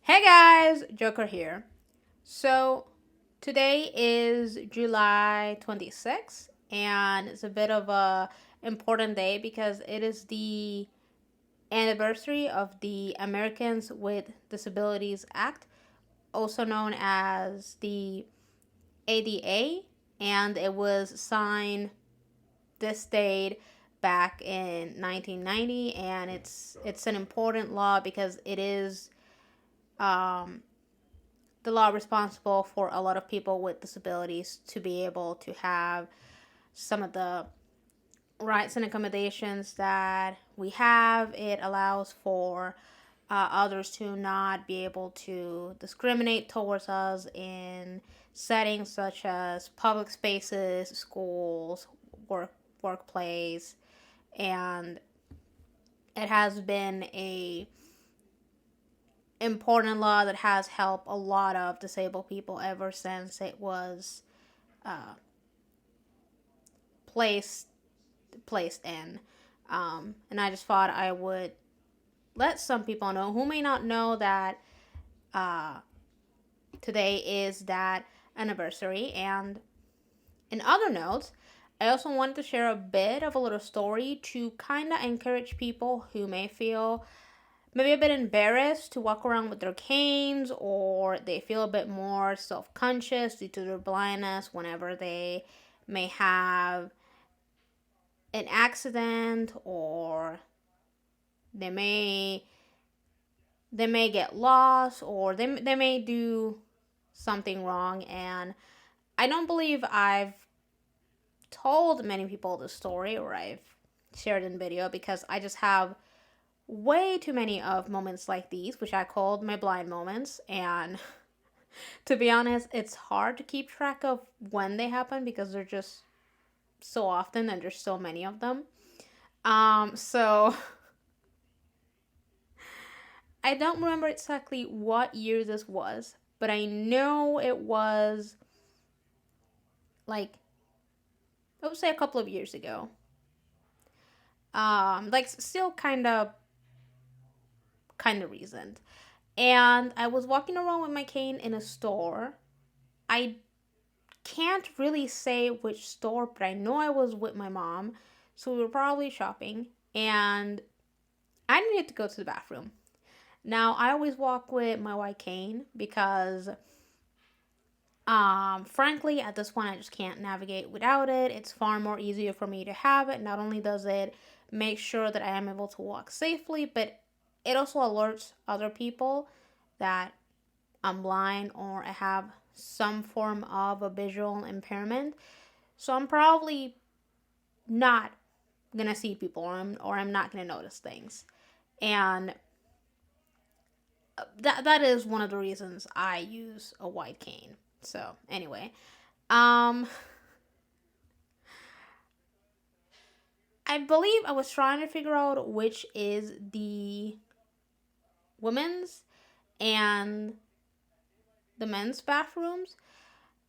Hey guys, Joker here. So, today is July 26th and it's a bit of a important day because it is the anniversary of the Americans with Disabilities Act, also known as the ADA, and it was signed this date back in 1990, and it's an important law because it is um the law responsible for a lot of people with disabilities to be able to have some of the rights and accommodations that we have. It allows for others to not be able to discriminate towards us in settings such as public spaces, schools, workplace, and it has been a important law that has helped a lot of disabled people ever since it was uh, placed placed in. And I just thought I would let some people know who may not know that uh, today is that anniversary. And in other notes, I also wanted to share a bit of a little story to kind of encourage people who may feel maybe a bit embarrassed to walk around with their canes, or they feel a bit more self conscious due to their blindness whenever they may have an accident, or they may they may get lost, or they may do something wrong. And I don't believe I've told many people the story, or I've shared in video, because I just have way too many of moments like these, which I called my blind moments. And to be honest, it's hard to keep track of when they happen because they're just so often and there's so many of them. So I don't remember exactly what year this was, but I know it was like, I would say a couple of years ago. Like still kind of recent. And I was walking around with my cane in a store. I can't really say which store, but I know I was with my mom. So we were probably shopping and I needed to go to the bathroom. Now, I always walk with my white cane because frankly, at this point I just can't navigate without it. It's far more easier for me to have it. Not only does it make sure that I am able to walk safely, but it also alerts other people that I'm blind or I have some form of a visual impairment. So I'm probably not gonna see people, or I'm not gonna notice things. And that is one of the reasons I use a white cane. So anyway, um I believe I was trying to figure out which is the women's and the men's bathrooms.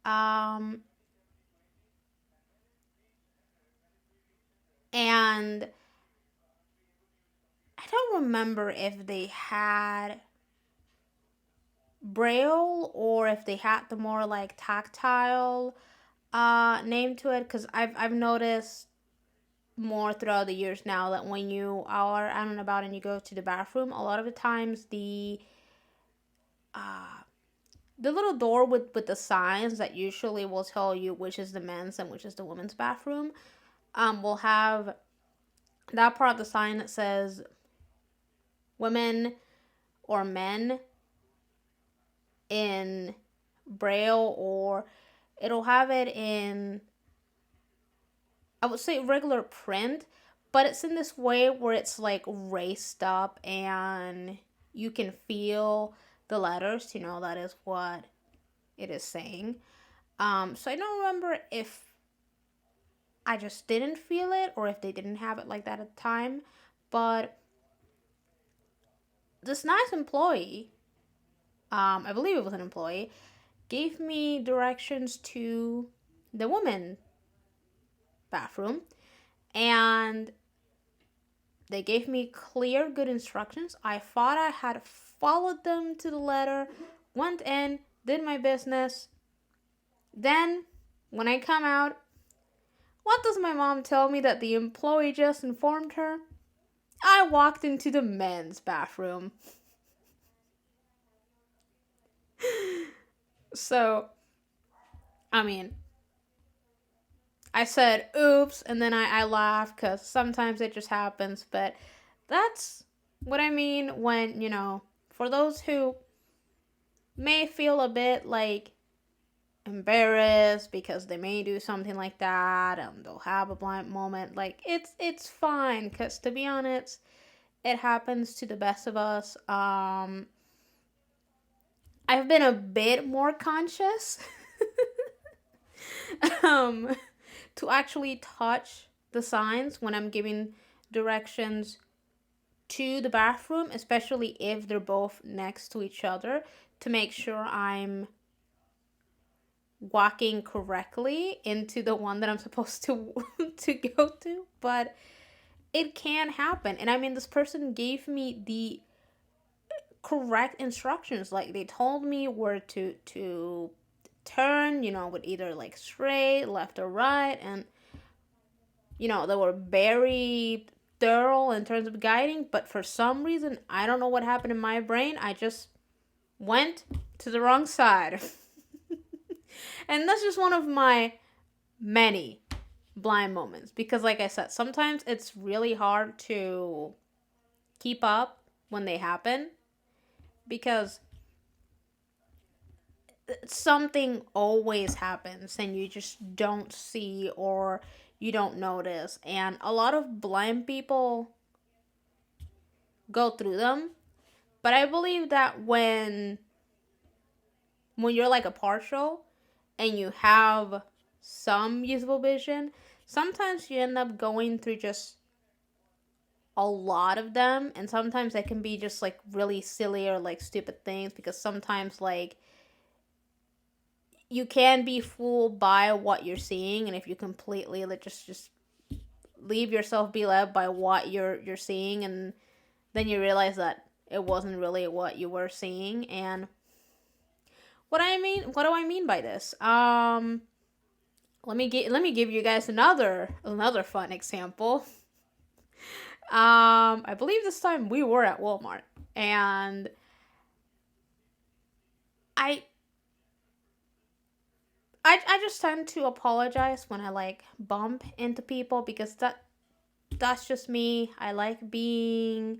Um and I don't remember if they had braille or if they had the more like tactile name to it, because I've noticed more throughout the years now that when you are out and about and you go to the bathroom, a lot of the times uh the little door with the signs that usually will tell you which is the men's and which is the women's bathroom will have that part of the sign that says women or men in braille, or it'll have it in, I would say, regular print, but it's in this way where it's like raised up and you can feel the letters to know that is what it is saying. So I don't remember if I just didn't feel it or if they didn't have it like that at the time, but this nice employee, I believe it was an employee, gave me directions to the woman bathroom, and they gave me clear, good instructions. I thought I had followed them to the letter, went in, did my business. Then, when I come out, what does my mom tell me that the employee just informed her? I walked into the men's bathroom. So, I mean, I said oops, and then I laughed because sometimes it just happens. But that's what I mean when, for those who may feel a bit like embarrassed because they may do something like that and they'll have a blind moment, like it's fine, because to be honest, it happens to the best of us. I've been a bit more conscious to actually touch the signs when I'm giving directions to the bathroom, especially if they're both next to each other, to make sure I'm walking correctly into the one that I'm supposed to to go to. But it can happen. And I mean, this person gave me the correct instructions. Like, they told me where to turn, with either like straight, left or right. And, they were very thorough in terms of guiding. But for some reason, I don't know what happened in my brain. I just went to the wrong side. And that's just one of my many blind moments. Because like I said, sometimes it's really hard to keep up when they happen. Because something always happens and you just don't see or you don't notice. And a lot of blind people go through them. But I believe that when you're like a partial and you have some usable vision, sometimes you end up going through just a lot of them, and sometimes they can be just like really silly or like stupid things, because sometimes like you can be fooled by what you're seeing, and if you completely like just leave yourself be led by what you're seeing, and then you realize that it wasn't really what you were seeing. And what do I mean by this? Let me give you guys another fun example. I believe this time we were at Walmart, and I just tend to apologize when I like bump into people, because that's just me. I like being,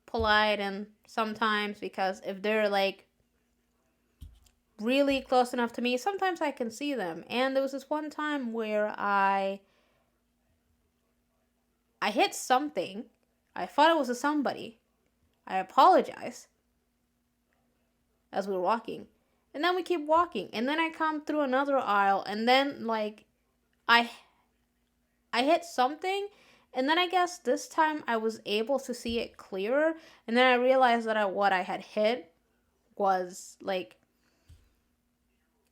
polite, and sometimes because if they're like really close enough to me, sometimes I can see them. And there was this one time where I hit something. I thought it was a somebody. I apologize as we were walking. And then we keep walking. And then I come through another aisle. And then, like, I hit something. And then I guess this time I was able to see it clearer. And then I realized that what I had hit was, like,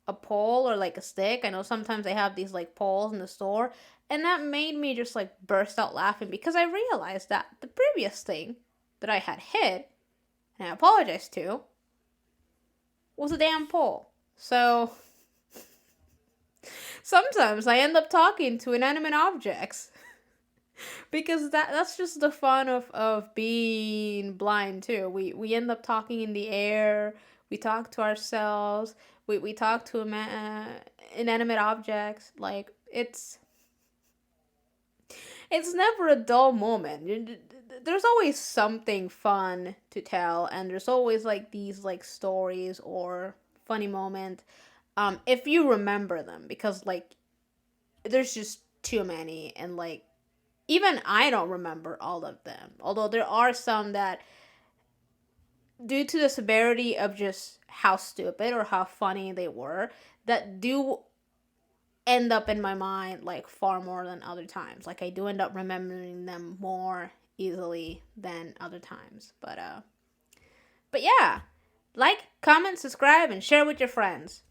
a pole or, like, a stick. I know sometimes they have these, like, poles in the store. And that made me just, like, burst out laughing, because I realized that the previous thing that I had hit, and I apologized to, was a damn pole. So, sometimes I end up talking to inanimate objects. Because that's just the fun of being blind, too. We end up talking in the air. We talk to ourselves. We talk to inanimate objects. Like, it's never a dull moment. There's always something fun to tell, and there's always like these like stories or funny moment, if you remember them, because like there's just too many, and like even I don't remember all of them, although there are some that, due to the severity of just how stupid or how funny they were, that do end up in my mind like far more than other times. Like, I do end up remembering them more easily than other times. But yeah, like, comment, subscribe, and share with your friends.